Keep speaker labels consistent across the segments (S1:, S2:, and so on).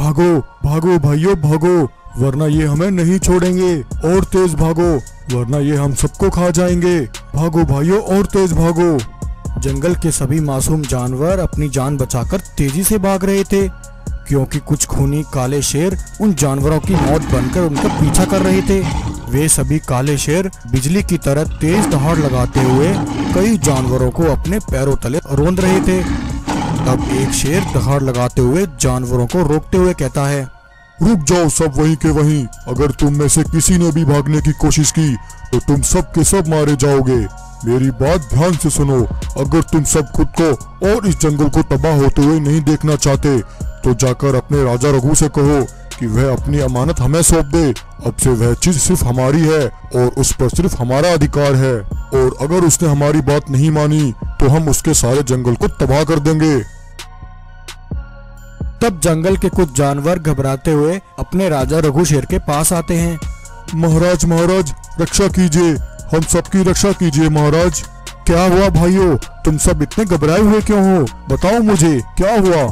S1: भागो भागो भाइयों भागो, वरना ये हमें नहीं छोड़ेंगे। और तेज भागो, वरना ये हम सबको खा जाएंगे। भागो भाइयों और तेज भागो। जंगल के सभी मासूम जानवर अपनी जान बचाकर तेजी से भाग रहे थे, क्योंकि कुछ खूनी काले शेर उन जानवरों की मौत बनकर उनका पीछा कर रहे थे। वे सभी काले शेर बिजली की तरह तेज दहाड़ लगाते हुए कई जानवरों को अपने पैरों तले रौंद रहे थे। तब एक शेर दहाड़ लगाते हुए जानवरों को रोकते हुए कहता है,
S2: रुक जाओ सब वहीं के वहीं। अगर तुम में से किसी ने भी भागने की कोशिश की तो तुम सब के सब मारे जाओगे। मेरी बात ध्यान से सुनो। अगर तुम सब खुद को और इस जंगल को तबाह होते हुए नहीं देखना चाहते तो जाकर अपने राजा रघु से कहो कि वह अपनी अमानत हमें सौंप दे। अब से वह चीज सिर्फ हमारी है और उस पर सिर्फ हमारा अधिकार है। और अगर उसने हमारी बात नहीं मानी तो हम उसके सारे जंगल को तबाह कर देंगे।
S1: तब जंगल के कुछ जानवर घबराते हुए अपने राजा रघु शेर के पास आते हैं।
S2: महाराज महाराज रक्षा कीजिए, हम सबकी रक्षा कीजिए महाराज।
S1: क्या हुआ भाइयों, तुम सब इतने घबराए हुए क्यों हो? बताओ मुझे क्या हुआ?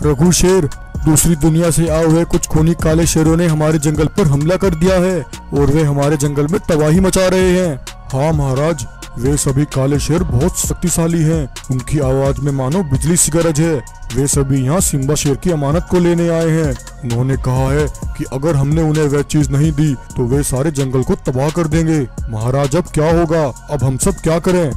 S1: रघु शेर, दूसरी दुनिया से आए हुए कुछ खूनी काले शेरों ने हमारे जंगल पर हमला कर दिया है और वे हमारे जंगल में तबाही मचा रहे हैं।
S2: हाँ महाराज, वे सभी काले शेर बहुत शक्तिशाली हैं। उनकी आवाज में मानो बिजली सी गरज है। वे सभी यहाँ सिम्बा शेर की अमानत को लेने आए हैं। उन्होंने कहा है कि अगर हमने उन्हें वह चीज नहीं दी तो वे सारे जंगल को तबाह कर देंगे। महाराज अब क्या होगा? अब हम सब क्या करें?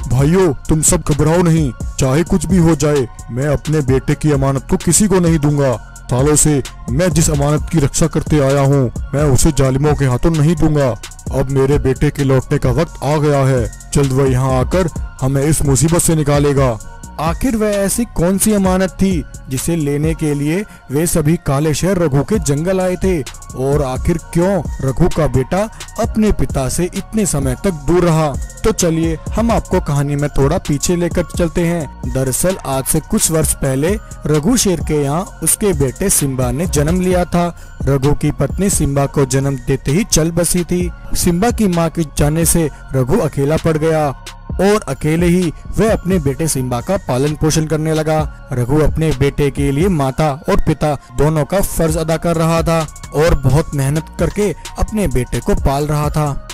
S1: भाइयों तुम सब घबराओ नहीं, चाहे कुछ भी हो जाए मैं अपने बेटे की अमानत को किसी को नहीं दूंगा। सालों से मैं जिस अमानत की रक्षा करते आया हूँ मैं उसे जालिमों के हाथों नहीं दूंगा। अब मेरे बेटे के लौटने का वक्त आ गया है। जल्द वह यहाँ आकर हमें इस मुसीबत से निकालेगा। आखिर वह ऐसी कौन सी अमानत थी जिसे लेने के लिए वे सभी काले शेर रघु के जंगल आए थे? और आखिर क्यों रघु का बेटा अपने पिता से इतने समय तक दूर रहा? तो चलिए हम आपको कहानी में थोड़ा पीछे लेकर चलते हैं। दरअसल आज से कुछ वर्ष पहले रघु शेर के यहाँ उसके बेटे सिम्बा ने जन्म लिया था। रघु की पत्नी सिम्बा को जन्म देते ही चल बसी थी। सिम्बा की माँ के जाने से रघु अकेला पड़ गया और अकेले ही वह अपने बेटे सिम्बा का पालन पोषण करने लगा। रघु अपने बेटे के लिए माता और पिता दोनों का फर्ज अदा कर रहा था और बहुत मेहनत करके अपने बेटे को पाल रहा था।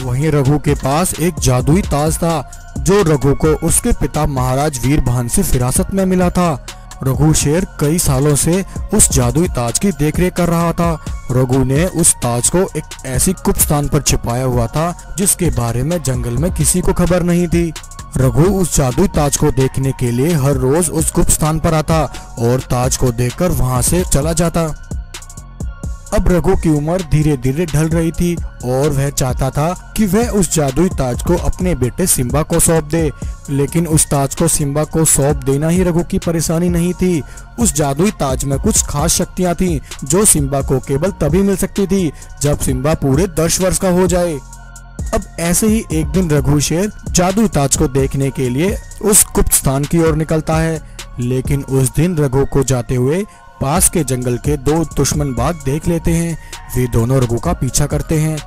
S1: वहीं रघु के पास एक जादुई ताज था जो रघु को उसके पिता महाराज वीरभान से विरासत में मिला था। रघु शेर कई सालों से उस जादुई ताज की देखरेख कर रहा था। रघु ने उस ताज को एक ऐसी गुप्त स्थान पर छिपाया हुआ था जिसके बारे में जंगल में किसी को खबर नहीं थी। रघु उस जादुई ताज को देखने के लिए हर रोज उस गुप्त स्थान पर आता और ताज को देखकर वहां से चला जाता। अब रघु की उम्र धीरे धीरे ढल रही थी और वह चाहता था कि वह उस जादुई ताज को अपने बेटे सिम्बा को सौंप दे। लेकिन उस ताज को सिम्बा को सौंप देना ही रघु की परेशानी नहीं थी। उस जादुई ताज में कुछ खास शक्तियां थीं जो सिम्बा को केवल तभी मिल सकती थी जब सिम्बा पूरे 10 वर्ष का हो जाए। अब ऐसे ही एक दिन रघु शेर जादुई ताज को देखने के लिए उस गुप्त स्थान की ओर निकलता है। लेकिन उस दिन रघु को जाते हुए पास के जंगल के 2 दुश्मन बाघ देख लेते हैं। वे दोनों रघु का पीछा करते हैं।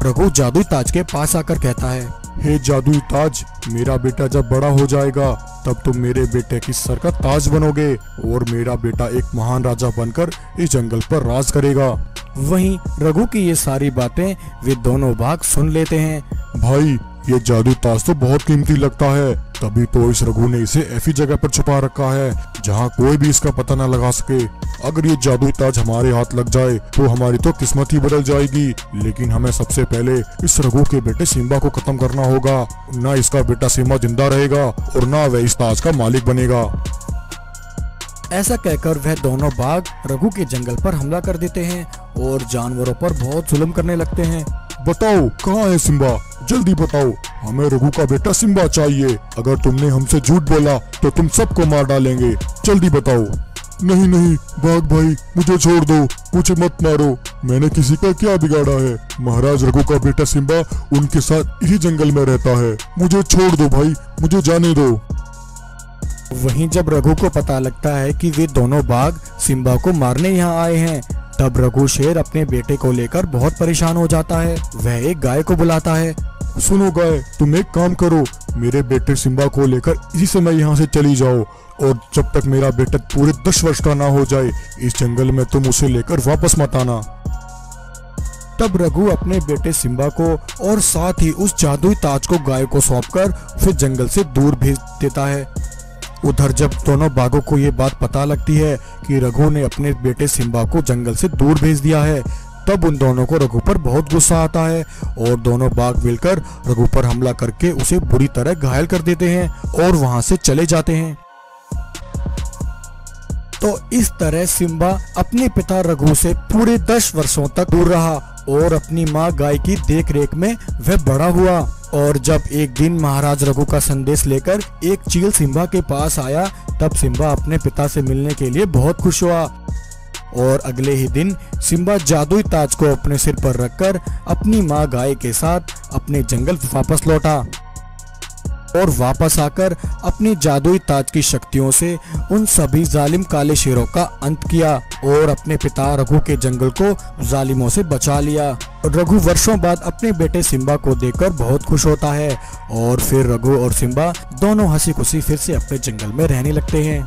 S1: रघु जादुई ताज के पास आकर कहता है,
S2: हे जादुई ताज, मेरा बेटा जब बड़ा हो जाएगा तब तुम मेरे बेटे की सर का ताज बनोगे और मेरा बेटा एक महान राजा बनकर इस जंगल पर राज करेगा।
S1: वहीं रघु की ये सारी बातें वे दोनों बाघ सुन लेते हैं।
S2: भाई ये जादुई ताज तो बहुत कीमती लगता है, तभी तो इस रघु ने इसे ऐसी जगह पर छुपा रखा है जहाँ कोई भी इसका पता न लगा सके। अगर ये जादुई ताज हमारे हाथ लग जाए तो हमारी तो किस्मत ही बदल जाएगी। लेकिन हमें सबसे पहले इस रघु के बेटे सिम्बा को खत्म करना होगा। ना इसका बेटा सिम्बा जिंदा रहेगा और ना वह इस ताज का मालिक बनेगा।
S1: ऐसा कहकर वह दोनों बाघ रघु के जंगल पर हमला कर देते हैं और जानवरों पर बहुत जुल्म करने लगते हैं।
S2: बताओ कहाँ है सिम्बा? जल्दी बताओ, हमें रघु का बेटा सिम्बा चाहिए। अगर तुमने हमसे झूठ बोला तो तुम सबको मार डालेंगे। जल्दी बताओ। नहीं नहीं बाघ भाई, मुझे छोड़ दो, मुझे मत मारो। मैंने किसी का क्या बिगाड़ा है? महाराज रघु का बेटा सिम्बा उनके साथ इसी जंगल में रहता है। मुझे छोड़ दो भाई, मुझे जाने दो।
S1: वहीं जब रघु को पता लगता है कि वे दोनों बाघ सिम्बा को मारने यहाँ आए हैं, तब रघु शेर अपने बेटे को लेकर बहुत परेशान हो जाता है। वह एक गाय को बुलाता है।
S2: सुनो गाय, तुम एक काम करो, मेरे बेटे सिम्बा को लेकर इसी समय यहाँ से चली जाओ
S1: और जब तक मेरा बेटा पूरे 10 वर्ष का ना हो जाए इस जंगल में तुम उसे लेकर वापस मत आना। तब रघु अपने बेटे सिम्बा को और साथ ही उस जादुई ताज को गाय को सौंपकर फिर जंगल से दूर भेज देता है। उधर जब दोनों बाघों को ये बात पता लगती है कि रघु ने अपने बेटे सिम्बा को जंगल से दूर भेज दिया है, तब उन दोनों को रघु पर बहुत गुस्सा आता है और दोनों बाघ मिलकर रघु पर हमला करके उसे बुरी तरह घायल कर देते हैं और वहां से चले जाते हैं। तो इस तरह सिम्बा अपने पिता रघु से पूरे 10 वर्षों तक दूर रहा और अपनी माँ गाय की देखरेख में वह बड़ा हुआ। और जब एक दिन महाराज रघु का संदेश लेकर एक चील सिम्बा के पास आया, तब सिम्बा अपने पिता से मिलने के लिए बहुत खुश हुआ और अगले ही दिन सिम्बा जादुई ताज को अपने सिर पर रखकर अपनी माँ गाय के साथ अपने जंगल वापस लौटा और वापस आकर अपनी जादुई ताज की शक्तियों से उन सभी जालिम काले शेरों का अंत किया और अपने पिता रघु के जंगल को जालिमों से बचा लिया। रघु वर्षों बाद अपने बेटे सिम्बा को देखकर बहुत खुश होता है और फिर रघु और सिम्बा दोनों हंसी खुशी फिर से अपने जंगल में रहने लगते हैं।